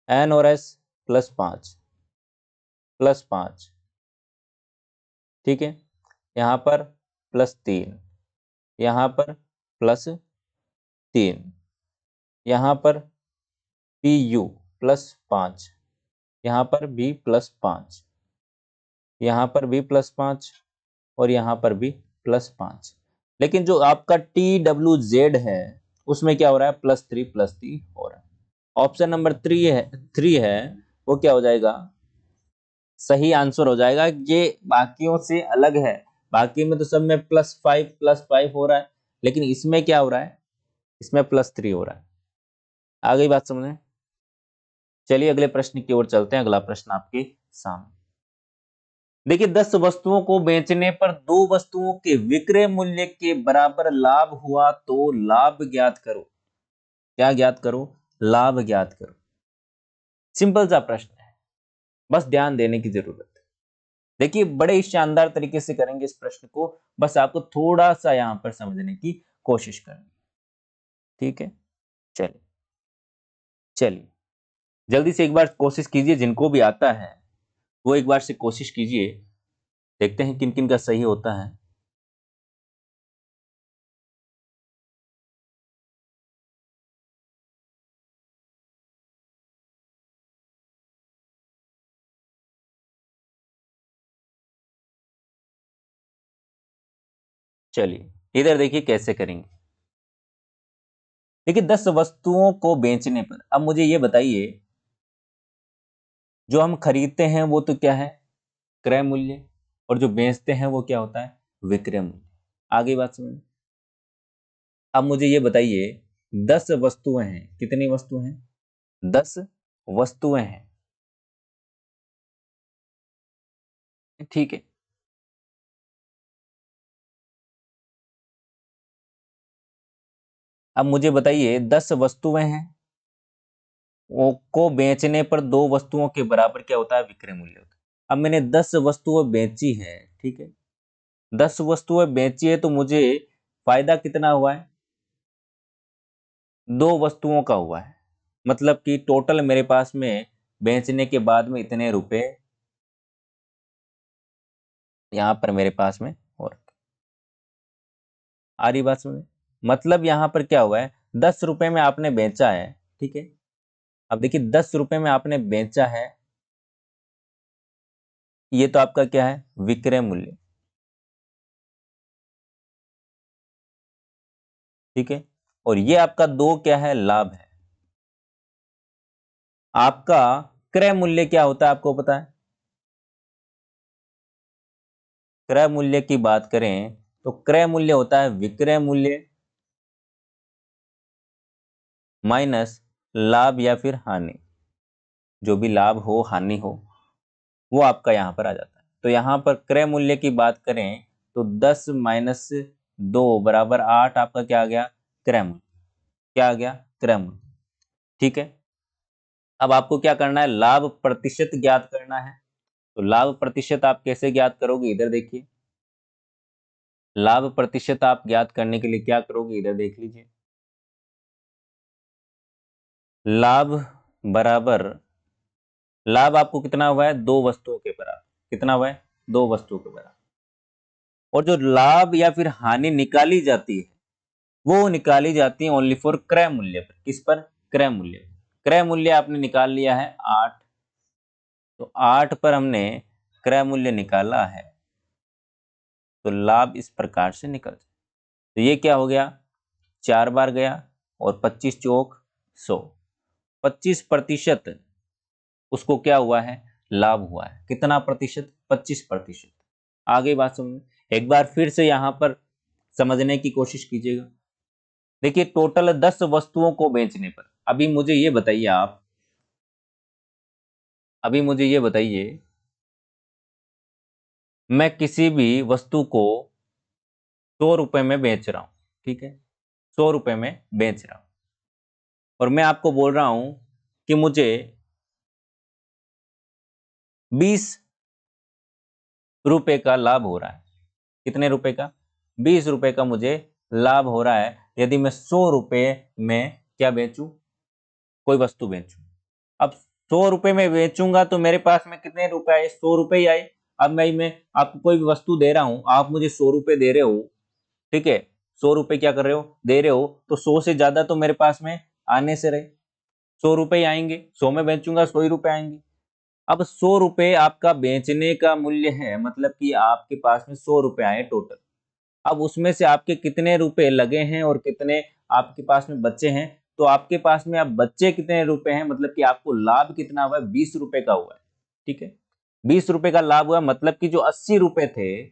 एन और एस +5, +5, ठीक है, यहाँ पर +3, यहाँ पर +3, यहाँ पर PU +5, यहाँ पर भी +5, यहाँ पर भी +5 और यहाँ पर भी +5। लेकिन जो आपका TWZ है उसमें क्या हो रहा है, +3 हो रहा है। ऑप्शन नंबर 3 है वो क्या हो जाएगा, सही आंसर हो जाएगा। ये बाकियों से अलग है, बाकी में तो सब में +5 हो रहा है, लेकिन इसमें क्या हो रहा है, इसमें +3 हो रहा है। आ गई बात समझ में? चलिए अगले प्रश्न की ओर चलते हैं। अगला प्रश्न आपके सामने देखिए, 10 वस्तुओं को बेचने पर 2 वस्तुओं के विक्रय मूल्य के बराबर लाभ हुआ तो लाभ ज्ञात करो। क्या ज्ञात करो, लाभ ज्ञात करो। सिंपल सा प्रश्न है, बस ध्यान देने की जरूरत है। देखिए बड़े ही शानदार तरीके से करेंगे इस प्रश्न को, बस आपको थोड़ा सा यहां पर समझने की कोशिश करनी। ठीक है, चलिए चलिए जल्दी से एक बार कोशिश कीजिए, जिनको भी आता है वो एक बार से कोशिश कीजिए, देखते हैं किन किन का सही होता है। चलिए इधर देखिए कैसे करेंगे। देखिए 10 वस्तुओं को बेचने पर, अब मुझे ये बताइए, जो हम खरीदते हैं वो तो क्या है, क्रय मूल्य, और जो बेचते हैं वो क्या होता है, विक्रय मूल्य। आगे बात समझ। अब मुझे ये बताइए, 10 वस्तुएं हैं, कितनी वस्तुएं हैं, 10 वस्तुएं हैं, ठीक है। अब मुझे बताइए 10 वस्तुएं हैं, को बेचने पर दो वस्तुओं के बराबर क्या होता है, विक्रय मूल्य होता है। अब मैंने 10 वस्तुएं बेची है, ठीक है, 10 वस्तुएं बेची है तो मुझे फायदा कितना हुआ है, दो वस्तुओं का हुआ है। मतलब कि टोटल मेरे पास में बेचने के बाद में इतने रुपए यहां पर मेरे पास में हो रखे। आ रही बात समझ? मतलब यहां पर क्या हुआ है, 10 रुपए में आपने बेचा है, ठीक है। अब देखिए 10 रुपए में आपने बेचा है, ये तो आपका क्या है, विक्रय मूल्य, ठीक है। और ये आपका दो क्या है, लाभ है। आपका क्रय मूल्य क्या होता है, आपको पता है? क्रय मूल्य की बात करें तो क्रय मूल्य होता है विक्रय मूल्य माइनस लाभ या फिर हानि, जो भी लाभ हो हानि हो वो आपका यहां पर आ जाता है। तो यहां पर क्रय मूल्य की बात करें तो 10 माइनस 2 बराबर 8, आपका क्या आ गया, क्रय मूल्य। क्या आ गया, क्रय मूल्य, ठीक है। अब आपको क्या करना है, लाभ प्रतिशत ज्ञात करना है। तो लाभ प्रतिशत आप कैसे ज्ञात करोगे, इधर देखिए। लाभ प्रतिशत आप ज्ञात करने के लिए क्या करोगे, इधर देख लीजिए। लाभ बराबर, लाभ आपको कितना हुआ है, दो वस्तुओं के बराबर। कितना हुआ है, दो वस्तुओं के बराबर। और जो लाभ या फिर हानि निकाली जाती है वो निकाली जाती है ओनली फॉर क्रय मूल्य पर। किस पर, क्रय मूल्य। क्रय मूल्य आपने निकाल लिया है 8, तो 8 पर हमने क्रय मूल्य निकाला है, तो लाभ इस प्रकार से निकल जाए। तो ये क्या हो गया, 4 बार गया और 25 चौक 100, 25% उसको क्या हुआ है, लाभ हुआ है। कितना प्रतिशत, 25%। आगे बात समझ, एक बार फिर से यहां पर समझने की कोशिश कीजिएगा। देखिए टोटल 10 वस्तुओं को बेचने पर, अभी मुझे ये बताइए आप, अभी मुझे ये बताइए, मैं किसी भी वस्तु को 100 रुपए में बेच रहा हूं, ठीक है, 100 रुपए में बेच रहा हूं, और मैं आपको बोल रहा हूं कि मुझे 20 रुपए का लाभ हो रहा है। कितने रुपए का, 20 रुपए का मुझे लाभ हो रहा है यदि मैं 100 रुपए में क्या बेचूं, कोई वस्तु बेचूं। अब 100 रुपए में बेचूंगा तो मेरे पास में कितने रुपए आए, 100 रुपए ही आए। अब मैं आपको कोई भी वस्तु दे रहा हूं, आप मुझे 100 रुपए दे रहे हो, ठीक है, 100 रुपए क्या कर रहे हो, दे रहे हो, तो 100 से ज्यादा तो मेरे पास में आने से रहे, 100 रुपए ही आएंगे, 100 में बेचूंगा 100 ही रुपए आएंगे। अब 100 रुपए आपका बेचने का मूल्य है, मतलब कि आपके पास में 100 रुपए आए टोटल। अब उसमें से आपके कितने रुपए लगे हैं और कितने आपके पास में बच्चे हैं, तो आपके पास में अब बच्चे कितने रुपए हैं, मतलब कि आपको लाभ कितना हुआ है, 20 रुपए का हुआ है, ठीक है। 20 रुपए का लाभ हुआ, मतलब कि जो 80 रुपए थे,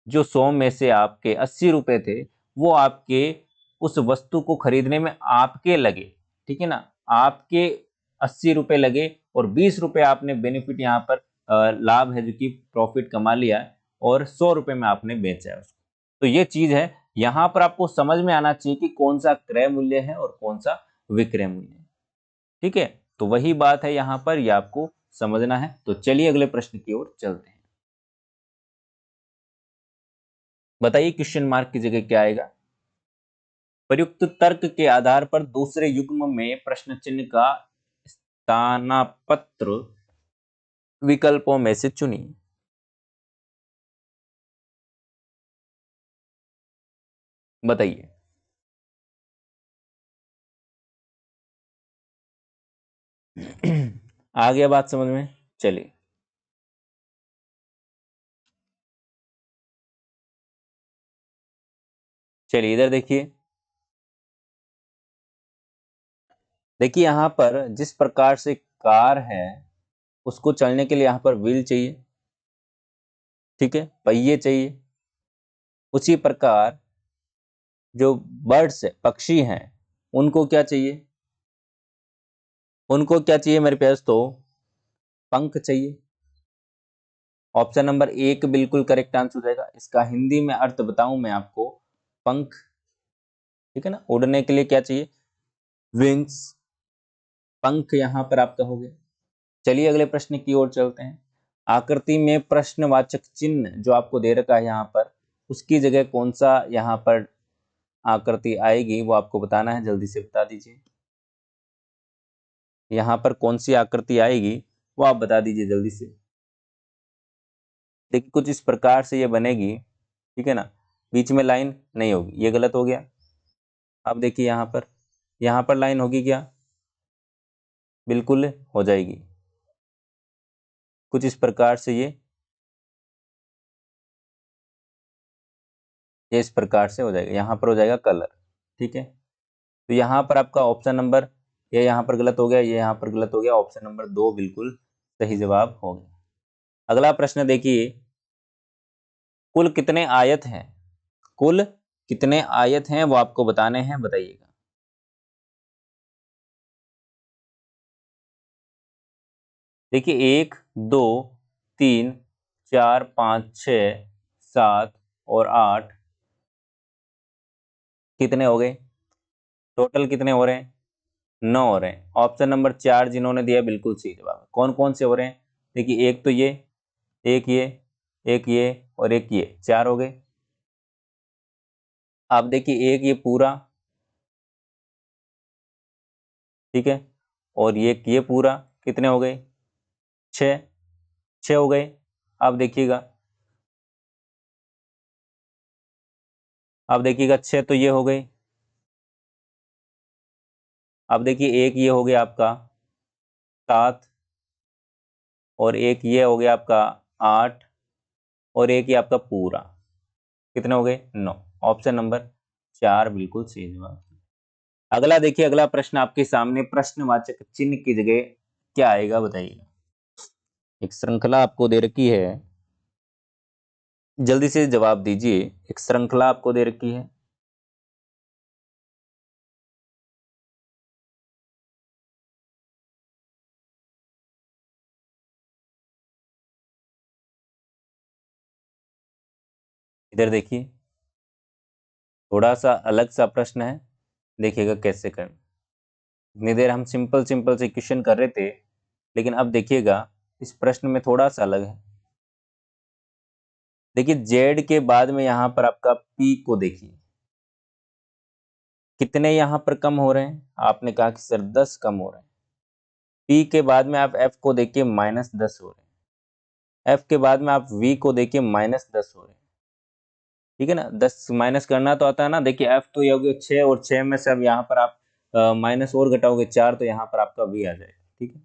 जो 100 में से आपके 80 रुपए थे, वो आपके उस वस्तु को खरीदने में आपके लगे, ठीक है ना, आपके 80 रुपए लगे, और 20 रुपए आपने बेनिफिट यहाँ पर लाभ है जो कि प्रॉफिट कमा लिया है, और 100 रुपए में आपने बेचा है उसको। तो ये चीज है, यहां पर आपको समझ में आना चाहिए कि कौन सा क्रय मूल्य है और कौन सा विक्रय मूल्य है, ठीक है। तो वही बात है यहां पर, ये आपको समझना है। तो चलिए अगले प्रश्न की ओर चलते हैं। बताइए क्वेश्चन मार्क की जगह क्या आएगा। प्रयुक्त तर्क के आधार पर दूसरे युग्म में प्रश्न चिन्ह का स्थानापन्न विकल्पों में से चुनिए। बताइए। आ गया बात समझ में, चलिए। चलिए इधर देखिए, देखिए यहां पर जिस प्रकार से कार है उसको चलने के लिए यहां पर व्हील चाहिए, ठीक है, पहिए चाहिए। उसी प्रकार जो बर्ड्स है, पक्षी हैं, उनको क्या चाहिए, उनको क्या चाहिए मेरे पास, तो पंख चाहिए। ऑप्शन नंबर एक बिल्कुल करेक्ट आंसर हो जाएगा। इसका हिंदी में अर्थ बताऊं मैं आपको, पंख, ठीक है ना, उड़ने के लिए क्या चाहिए, विंग्स, पंख यहाँ पर आपका हो गया। चलिए अगले प्रश्न की ओर चलते हैं। आकृति में प्रश्नवाचक चिन्ह जो आपको दे रखा है यहाँ पर, उसकी जगह कौन सा यहाँ पर आकृति आएगी वो आपको बताना है, जल्दी से बता दीजिए। यहाँ पर कौन सी आकृति आएगी वो आप बता दीजिए जल्दी से। देखिए कुछ इस प्रकार से ये बनेगी, ठीक है ना, बीच में लाइन नहीं होगी, ये गलत हो गया। अब देखिए यहाँ पर लाइन होगी क्या? बिल्कुल हो जाएगी। कुछ इस प्रकार से ये इस प्रकार से हो जाएगा, यहाँ पर हो जाएगा कलर, ठीक है। तो यहाँ पर आपका ऑप्शन नंबर, ये यहाँ पर गलत हो गया, ये यहाँ पर गलत हो गया, ऑप्शन नंबर 2 बिल्कुल सही जवाब हो गया। अगला प्रश्न देखिए, कुल कितने आयत हैं? कुल कितने आयत हैं वो आपको बताने हैं, बताइएगा। देखिए 1 2 3 4 5 6 7 और 8 कितने हो गए? टोटल कितने हो रहे हैं? 9 हो रहे हैं। ऑप्शन नंबर 4 जिन्होंने दिया बिल्कुल सही जवाब है। कौन कौन से हो रहे हैं? देखिए एक तो ये, एक ये, एक ये और एक ये, 4 हो गए। आप देखिए एक ये पूरा, ठीक है, और ये पूरा, कितने हो गए? 6, 6 हो गए। आप देखिएगा, अब देखिएगा 6 तो ये हो गई। अब देखिए एक ये हो गया आपका 7 और एक ये हो गया आपका 8 और एक ये आपका पूरा, कितने हो गए? 9। ऑप्शन नंबर 4 बिल्कुल सही जवाब। अगला देखिए, अगला प्रश्न आपके सामने, प्रश्नवाचक चिन्ह की जगह क्या आएगा बताइएगा। एक श्रृंखला आपको दे रखी है, जल्दी से जवाब दीजिए। एक श्रृंखला आपको दे रखी है, इधर देखिए, थोड़ा सा अलग सा प्रश्न है, देखिएगा कैसे करना। इतनी देर हम सिंपल सिंपल से क्वेश्चन कर रहे थे, लेकिन अब देखिएगा इस प्रश्न में थोड़ा सा अलग है। देखिए जेड के बाद में यहाँ पर आपका पी को देखिए, कितने यहाँ पर कम हो रहे हैं? आपने कहा कि सर 10 कम हो रहे हैं। पी के बाद में आप एफ को देखिए -10 हो रहे हैं। एफ के बाद में आप वी को देखिए -10 हो रहे हैं, ठीक है ना। 10 माइनस करना तो आता है ना। देखिए एफ तो ये हो गया 6 और 6 में से अब यहाँ पर आप माइनस और घटाओगे 4, तो यहाँ पर आपका वी आ जाएगा, ठीक है।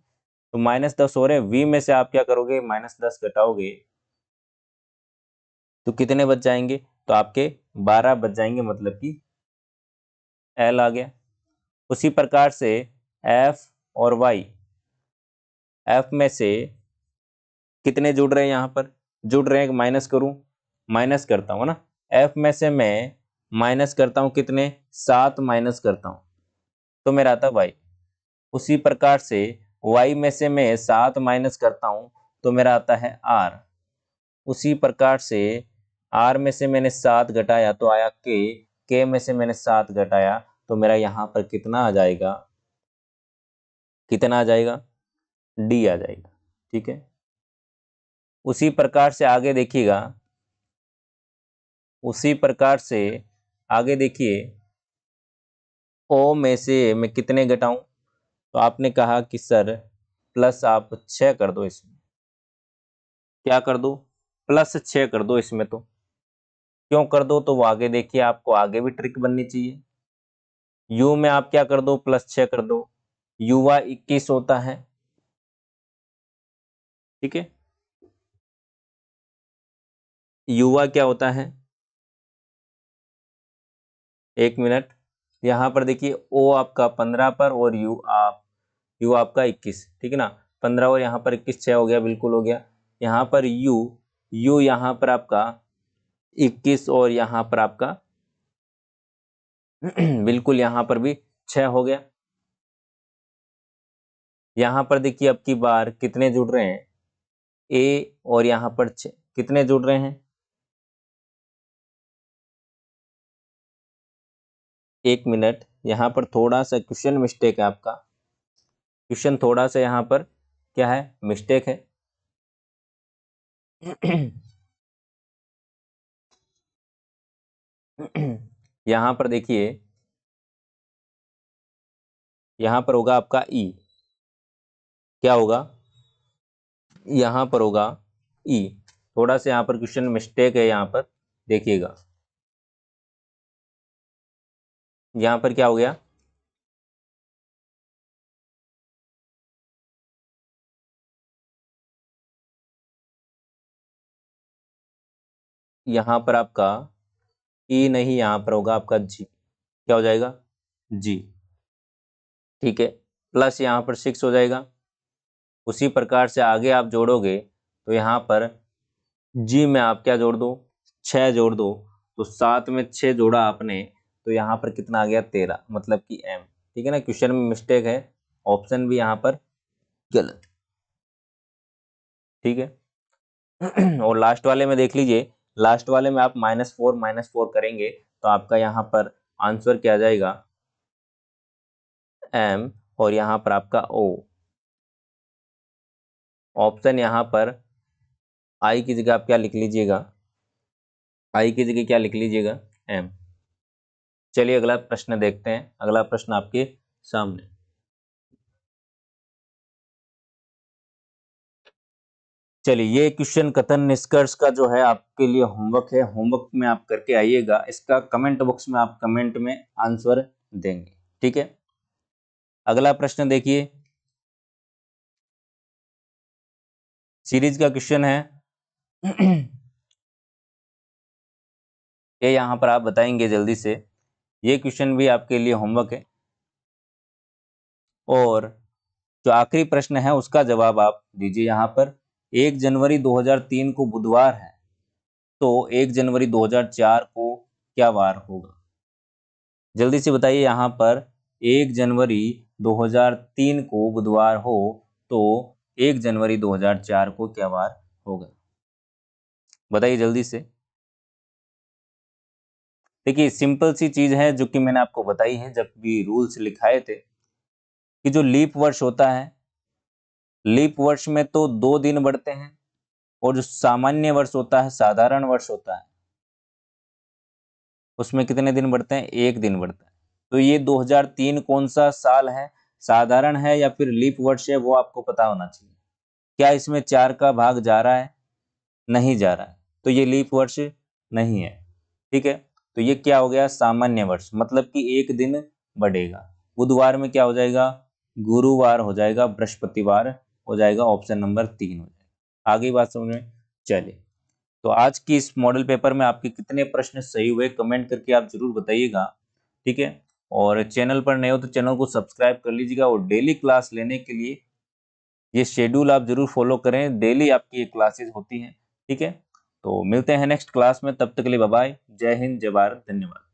तो -10 हो रहे हैं, वी में से आप क्या करोगे? -10 घटाओगे तो कितने बच जाएंगे? तो आपके 12 बच जाएंगे, मतलब कि एल आ गया। उसी प्रकार से एफ और वाई, एफ में से कितने जुड़ रहे हैं? यहाँ पर जुड़ रहे हैं, माइनस करूं? माइनस करता हूं ना। एफ में से मैं माइनस करता हूं कितने? 7 माइनस करता हूं तो मेरा आता वाई। उसी प्रकार से वाई में से मैं 7 माइनस करता हूं तो मेरा आता है आर। उसी प्रकार से आर में से मैंने 7 घटाया तो आया के में से मैंने 7 घटाया तो मेरा यहाँ पर कितना आ जाएगा? कितना आ जाएगा? डी आ जाएगा, ठीक है। उसी प्रकार से आगे देखिएगा, उसी प्रकार से आगे देखिए, ओ में से मैं कितने घटाऊं? तो आपने कहा कि सर प्लस आप 6 कर दो इसमें। क्या कर दो? +6 कर दो इसमें। तो क्यों कर दो? तो वो आगे देखिए, आपको आगे भी ट्रिक बननी चाहिए। यू में आप क्या कर दो? +6 कर दो। युवा 21 होता है, ठीक है। युवा क्या होता है? 1 मिनट, यहाँ पर देखिए ओ आपका 15 पर और यू आपका 21, ठीक है ना। 15 और यहाँ पर 21, 6 हो गया, बिल्कुल हो गया। यहाँ पर यू यहाँ पर आपका 21 और यहाँ पर आपका बिल्कुल यहाँ पर भी 6 हो गया। यहाँ पर देखिए अब की बार कितने जुड़ रहे हैं? ए और यहाँ पर 6 कितने जुड़ रहे हैं? 1 मिनट, यहाँ पर थोड़ा सा क्वेश्चन मिस्टेक है आपका। क्वेश्चन थोड़ा सा यहाँ पर क्या है, मिस्टेक है। यहाँ पर देखिए, यहाँ पर होगा आपका ई, क्या होगा, यहाँ पर होगा ई। थोड़ा सा यहाँ पर क्वेश्चन मिस्टेक है, यहाँ पर देखिएगा, यहाँ पर क्या हो गया, यहाँ पर आपका ई नहीं, यहाँ पर होगा आपका जी, क्या हो जाएगा, जी, ठीक है। प्लस यहाँ पर 6 हो जाएगा। उसी प्रकार से आगे आप जोड़ोगे तो यहाँ पर जी में आप क्या जोड़ दो, 6 जोड़ दो, तो 7 में 6 जोड़ा आपने, तो यहाँ पर कितना आ गया, 13, मतलब कि एम। ठीक है ना, क्वेश्चन में मिस्टेक है, ऑप्शन भी यहाँ पर गलत। ठीक है। और लास्ट वाले में देख लीजिए, लास्ट वाले में आप -4 करेंगे तो आपका यहाँ पर आंसर क्या आ जाएगा, एम, और यहाँ पर आपका ओ। ऑप्शन यहाँ पर आई की जगह आप क्या लिख लीजिएगा, आई की जगह क्या लिख लीजिएगा, एम। चलिए अगला प्रश्न देखते हैं। अगला प्रश्न आपके सामने, चलिए ये क्वेश्चन कथन निष्कर्ष का जो है आपके लिए होमवर्क है, होमवर्क में आप करके आइएगा, इसका कमेंट बॉक्स में आप कमेंट में आंसर देंगे। ठीक है, अगला प्रश्न देखिए, सीरीज का क्वेश्चन है। ये यहाँ पर आप बताएंगे जल्दी से, ये क्वेश्चन भी आपके लिए होमवर्क है, और जो आखिरी प्रश्न है उसका जवाब आप दीजिए। यहाँ पर 1 जनवरी 2003 को बुधवार है, तो 1 जनवरी 2004 को क्या वार होगा, जल्दी से बताइए। यहाँ पर 1 जनवरी 2003 को बुधवार हो तो 1 जनवरी 2004 को क्या वार होगा, बताइए जल्दी से। देखिए सिंपल सी चीज है जो कि मैंने आपको बताई है जब भी रूल्स लिखाए थे, कि जो लीप वर्ष होता है, लीप वर्ष में तो 2 दिन बढ़ते हैं, और जो सामान्य वर्ष होता है, साधारण वर्ष होता है, उसमें कितने दिन बढ़ते हैं, 1 दिन बढ़ता है। तो ये 2003 कौन सा साल है, साधारण है या फिर लीप वर्ष है, वो आपको पता होना चाहिए। क्या इसमें 4 का भाग जा रहा है, नहीं जा रहा है, तो ये लीप वर्ष नहीं है। ठीक है, तो ये क्या हो गया, सामान्य वर्ष, मतलब कि 1 दिन बढ़ेगा। बुधवार में क्या हो जाएगा, गुरुवार हो जाएगा, बृहस्पतिवार हो जाएगा, ऑप्शन नंबर 3 हो जाएगा। आगे बात समझ में, चलिए। तो आज की इस मॉडल पेपर में आपके कितने प्रश्न सही हुए, कमेंट करके आप जरूर बताइएगा। ठीक है, और चैनल पर नए हो तो चैनल को सब्सक्राइब कर लीजिएगा, और डेली क्लास लेने के लिए ये शेड्यूल आप जरूर फॉलो करें, डेली आपकी ये क्लासेस होती हैं। ठीक है, तो मिलते हैं नेक्स्ट क्लास में, तब तक के लिए बाय बाय, जय हिंद, जय भारत, धन्यवाद।